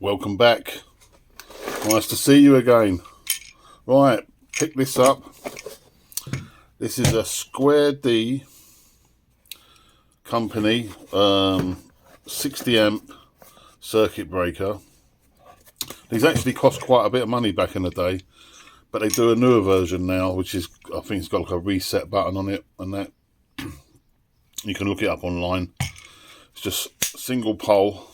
Welcome back. Nice to see you again. Right, pick this up. This is a Square D company 60 amp circuit breaker. These actually cost quite a bit of money back in the day, but they do a newer version now, which is, I think it's got like a reset button on it, and that you can look it up online. It's just single pole.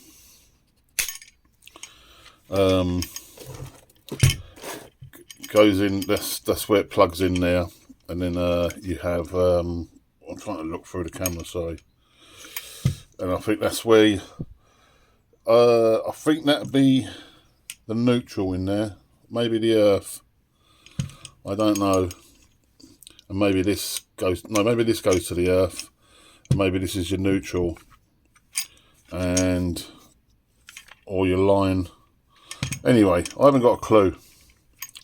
Goes in, that's where it plugs in there, and then you have I'm trying to look through the camera, sorry, and I think that's where I think that'd be the neutral in there, maybe the earth, I don't know, and maybe this goes, no, maybe this goes to the earth, and maybe this is your neutral, and or your line. Anyway, I haven't got a clue.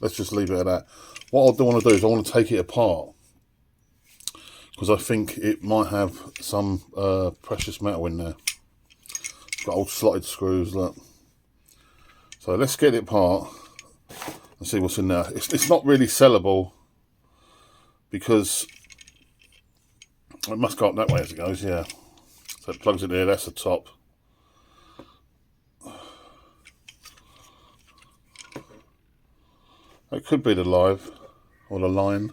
Let's just leave it at that. What I do want to do is I want to take it apart, because I think it might have some precious metal in there. It's got old slotted screws, look. So let's get it apart and see what's in there. It's not really sellable, because it must go up that way as it goes, yeah. So it plugs it there, that's the top. It could be the live or the line,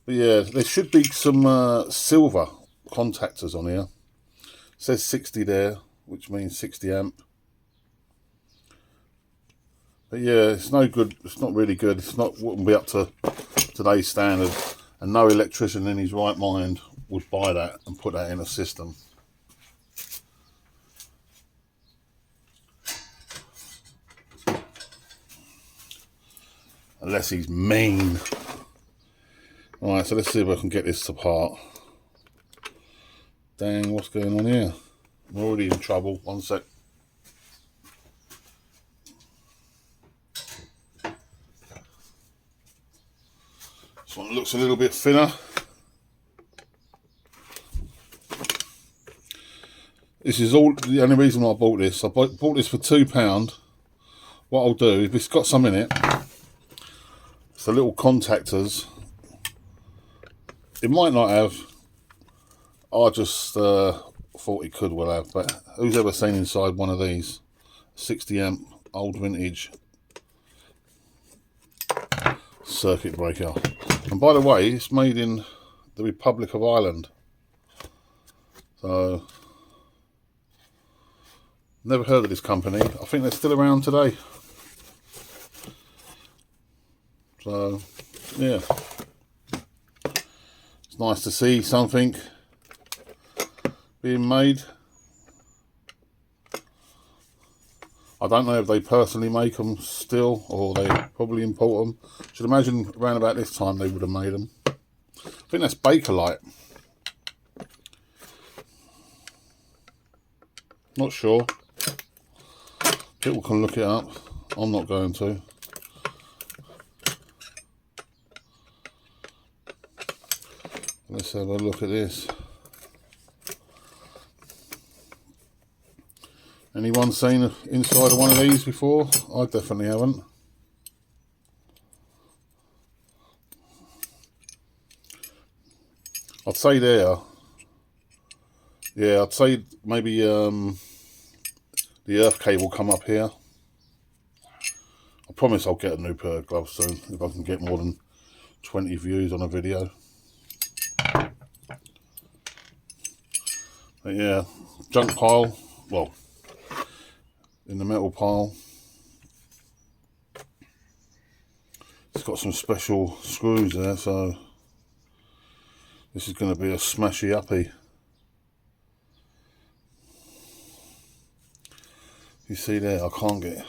but yeah, there should be some silver contactors on here. It says 60 there, which means 60 amp. But yeah, it's no good. It's not really good. It's not, wouldn't be up to today's standard, and no electrician in his right mind would buy that and put that in a system. Unless he's mean. Alright, so let's see if I can get this apart. Dang, what's going on here? I'm already in trouble. One sec. This one looks a little bit thinner. This is all the only reason I bought this. I bought this for £2. What I'll do, if it's got some in it, it's the little contactors. It might not have. I just thought it could well have, but who's ever seen inside one of these? 60 amp old vintage circuit breaker. And by the way, it's made in the Republic of Ireland. So, never heard of this company. I think they're still around today. So, yeah, it's nice to see something being made. I don't know if they personally make them still, or they probably import them. Should imagine around about this time they would have made them. I think that's Bakelite. Not sure. People can look it up. I'm not going to. Let's have a look at this. Anyone seen inside of one of these before? I definitely haven't. I'd say there. Yeah, I'd say maybe the earth cable come up here. I promise I'll get a new pair of gloves soon if I can get more than 20 views on a video. But yeah, junk pile, well, in the metal pile. It's got some special screws there, so this is going to be a smashy uppy. You see there, I can't get.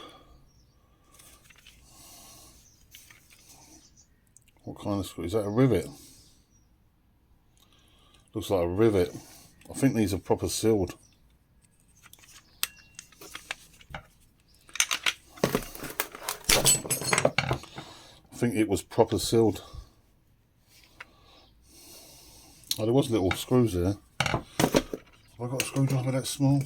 What kind of screw? Is that a rivet? Looks like a rivet. I think these are proper sealed. think it was proper sealed. Oh, there was little screws there. Have I got a screwdriver that small?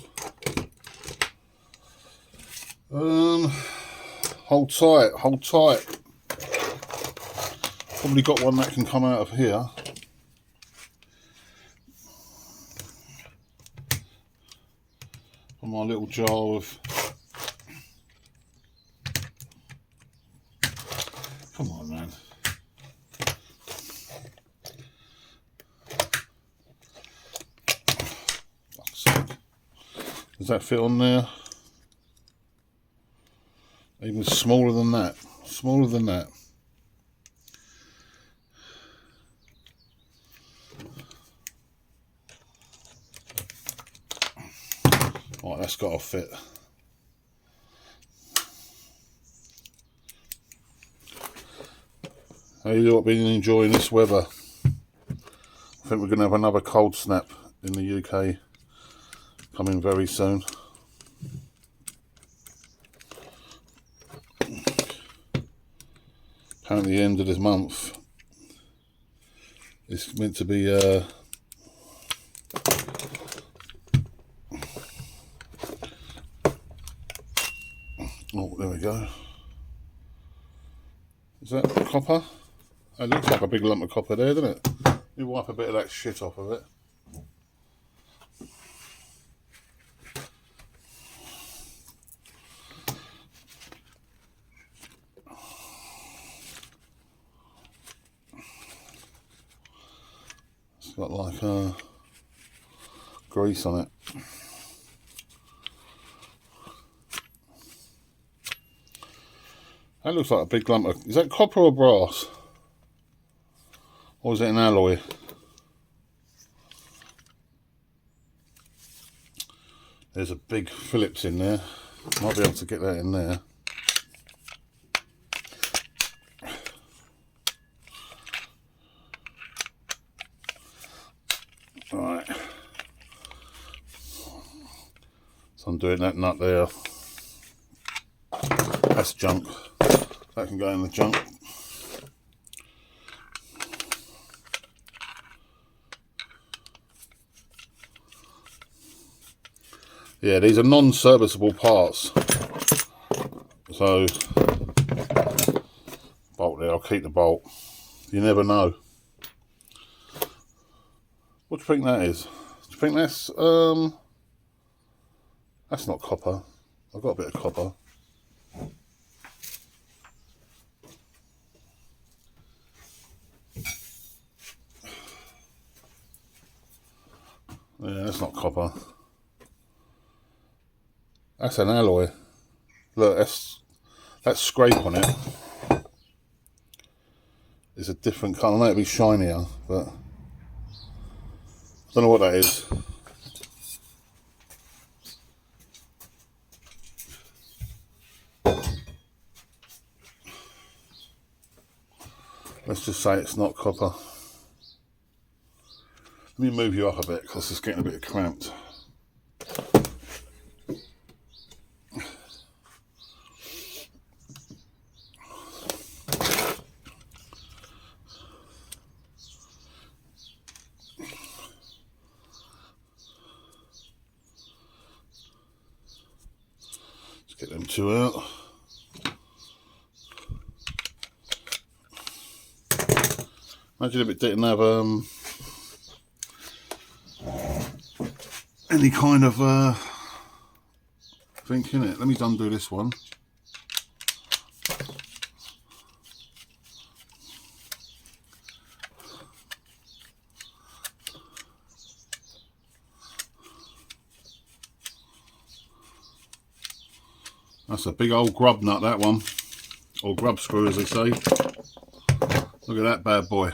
Hold tight, hold tight. Probably got one that can come out of here. On my little jar of... Come on, man. Fuck's sake. Does that fit on there? Even smaller than that. Smaller than that. Right, that's got to fit. How you lot been enjoying this weather? I think we're going to have another cold snap in the UK coming very soon. Apparently the end of this month it's meant to be oh, there we go. Is that copper? It looks like a big lump of copper there, doesn't it? Let me wipe a bit of that shit off of it. It's got like grease on it. That looks like a big lump of... Is that copper or brass? Or is it an alloy? There's a big Phillips in there. Might be able to get that in there. Right. So I'm doing that nut there. That's junk. That can go in the junk. Yeah, these are non-serviceable parts. So, bolt there, I'll keep the bolt. You never know. What do you think that is? Do you think that's not copper. I've got a bit of copper. Yeah, that's not copper. That's an alloy. Look, that scrape on it is a different colour. I know it'll be shinier, but I don't know what that is. Let's just say it's not copper. Let me move you up a bit because it's getting a bit cramped. Let's get them two out. Imagine if it didn't have any kind of thing in it. Let me undo this one. That's a big old grub nut, that one. Or grub screw, as they say. Look at that bad boy.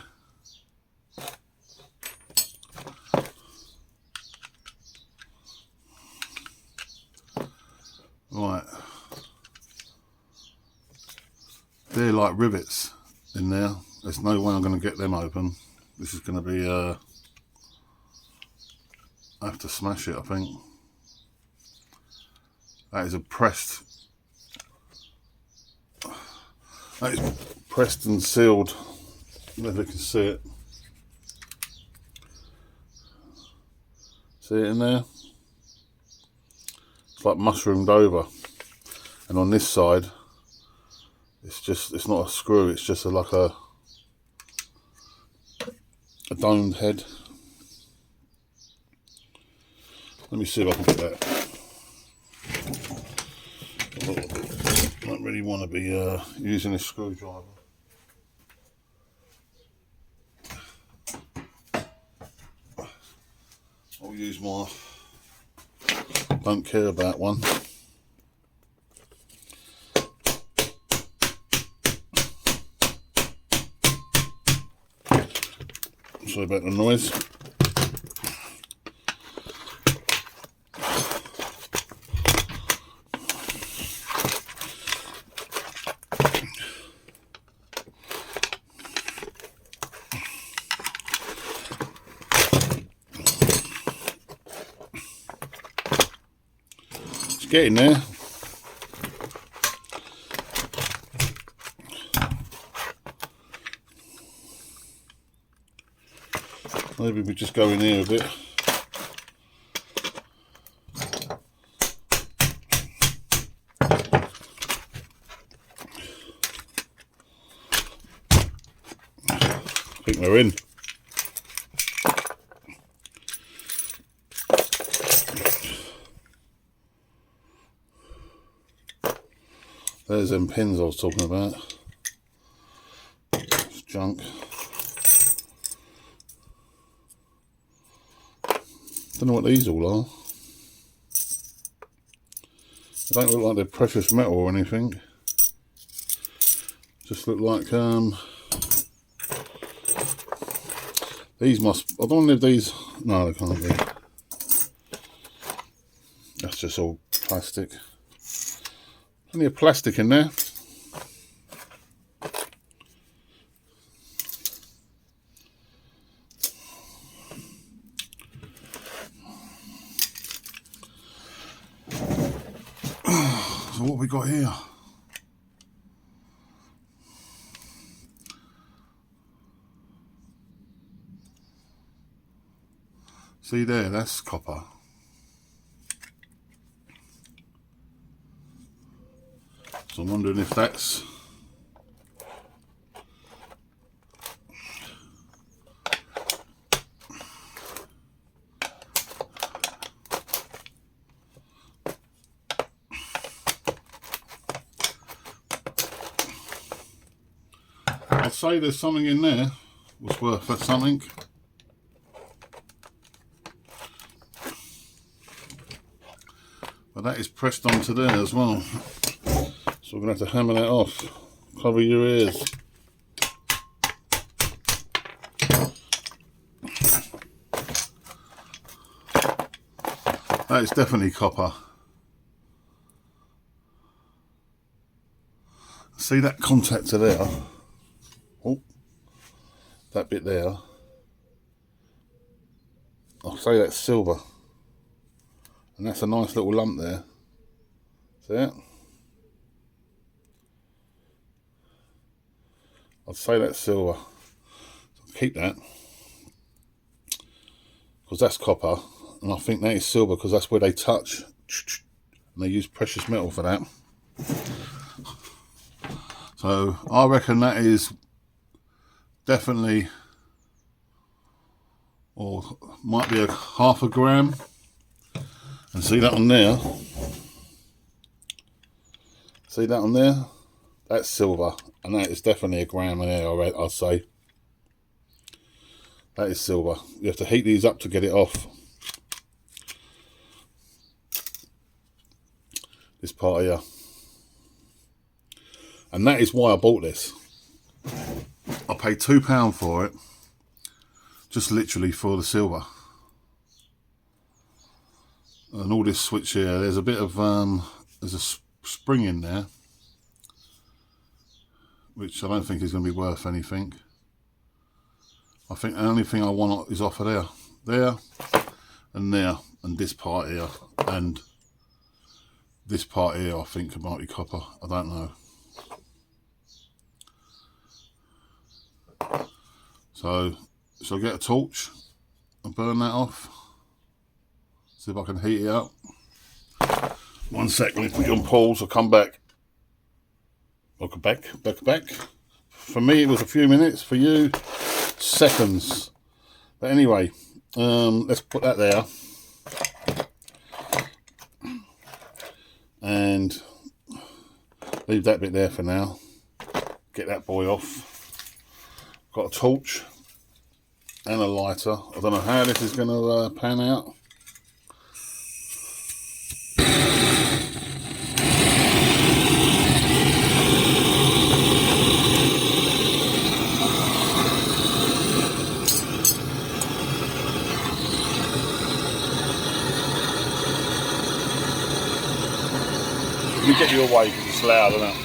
Right. They're like rivets in there. There's no way I'm going to get them open. This is going to be, I have to smash it, I think. That is a pressed... That is pressed and sealed. I don't know if you can see it. See it in there? It's like mushroomed over. And on this side, it's not a screw, it's just like a domed head. Let me see if I can get that. I don't really want to be using a screwdriver. I'll use my don't care about one. Sorry about the noise. It's getting there. Maybe we just go in here a bit. I think we're in. There's them pins I was talking about. It's junk. Don't know what these all are. They don't look like they're precious metal or anything. Just look like these must. I don't know if these. No, they can't be. That's just all plastic. Plenty of plastic in there. So what we got here? See there, that's copper. So I'm wondering if that's I'd say there's something in there was worth something. But that is pressed onto there as well. So we're going to have to hammer that off. Cover your ears. That is definitely copper. See that contactor there? Oh, that bit there. I'll say that's silver. And that's a nice little lump there. See it? I'd say that's silver. So keep that. Because that's copper. And I think that is silver because that's where they touch. And they use precious metal for that. So I reckon that is definitely, or might be a half a gram. And see that on there? See that on there? That's silver. And that is definitely a gram in there, I'll say. That is silver. You have to heat these up to get it off. This part here. And that is why I bought this. I paid £2 for it. Just literally for the silver. And all this switch here, there's a bit of, there's a spring in there. Which I don't think is going to be worth anything. I think the only thing I want is off of there. There, and there, and this part here. And this part here I think might be copper. I don't know. So shall I get a torch and burn that off? See if I can heat it up. 1 sec, let me put you on pause. I'll come back. I'll come back. For me, it was a few minutes. For you, seconds. But anyway, let's put that there. And leave that bit there for now. Get that boy off. Got a torch and a lighter. I don't know how this is going to pan out. Let me get you away because it's loud, isn't it?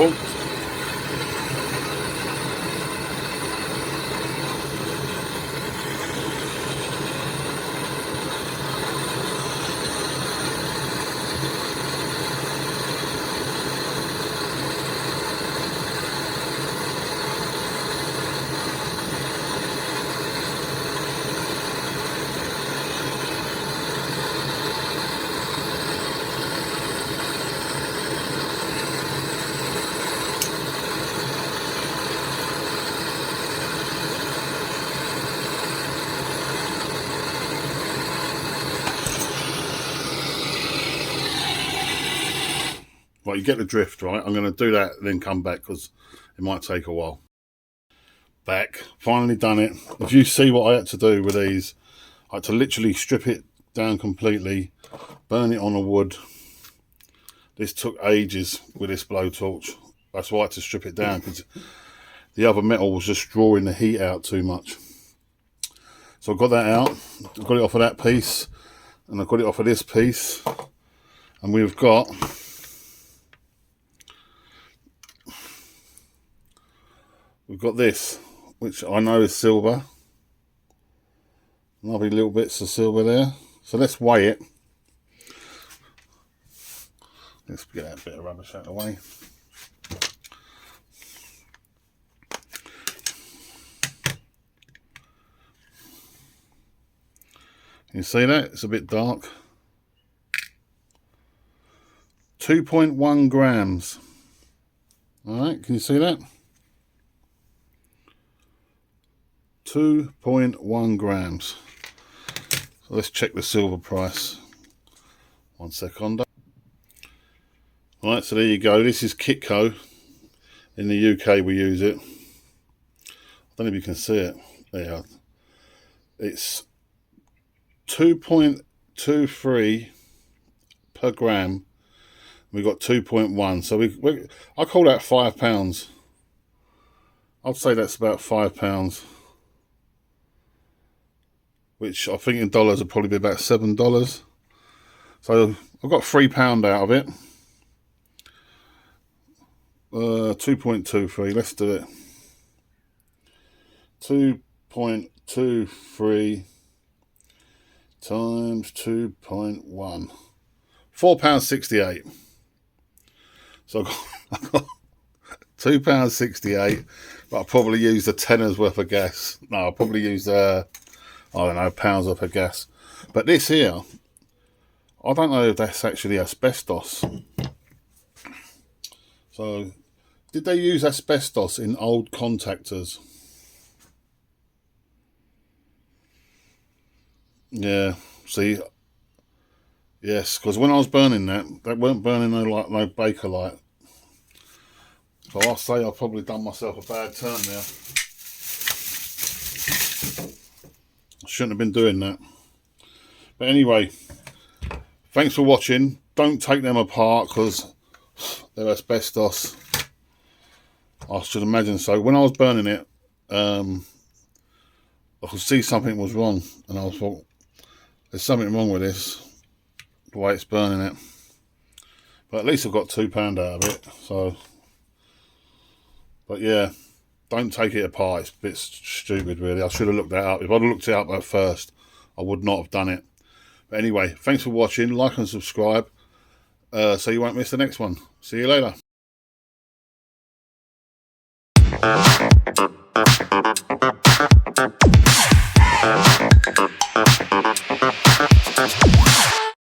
Oh. Right, you get the drift, right? I'm going to do that and then come back because it might take a while. Back, finally done it. If you see what I had to do with these, I had to literally strip it down completely, burn it on the wood. This took ages with this blowtorch. That's why I had to strip it down because the other metal was just drawing the heat out too much. So I got that out, got it off of that piece, and I got it off of this piece, and we've got this, which I know is silver. Lovely little bits of silver there. So let's weigh it. Let's get that bit of rubbish out of the way. You see that? It's a bit dark. 2.1 grams. Alright, can you see that? 2.1 grams. So let's check the silver price. 1 second. Alright, so there you go. This is Kitco. In the UK we use it. I don't know if you can see it. There. It's 2.23 per gram. We got 2.1. So I call that £5. I'd say that's about £5. Which I think in dollars would probably be about $7. So I've got £3 out of it. 2.23. Let's do it. 2.23 times 2.1. £4.68. So I got £2.68, but I probably used a tenner's worth of gas. No, I probably used I don't know, pounds worth of gas. But this here, I don't know if that's actually asbestos. So, did they use asbestos in old contactors? Yeah, see, yes, because when I was burning that weren't burning no Bakelite. So I'll say I've probably done myself a bad turn there. I shouldn't have been doing that. But anyway, thanks for watching. Don't take them apart because they're asbestos. I should imagine so. When I was burning it, I could see something was wrong, and I thought, there's something wrong with this, the way it's burning it. But at least I've got £2 out of it, so But yeah, don't take it apart. It's a bit stupid, really. I should have looked that up. If I'd have looked it up at first, I would not have done it. But anyway, thanks for watching. Like and subscribe so you won't miss the next one. See you later.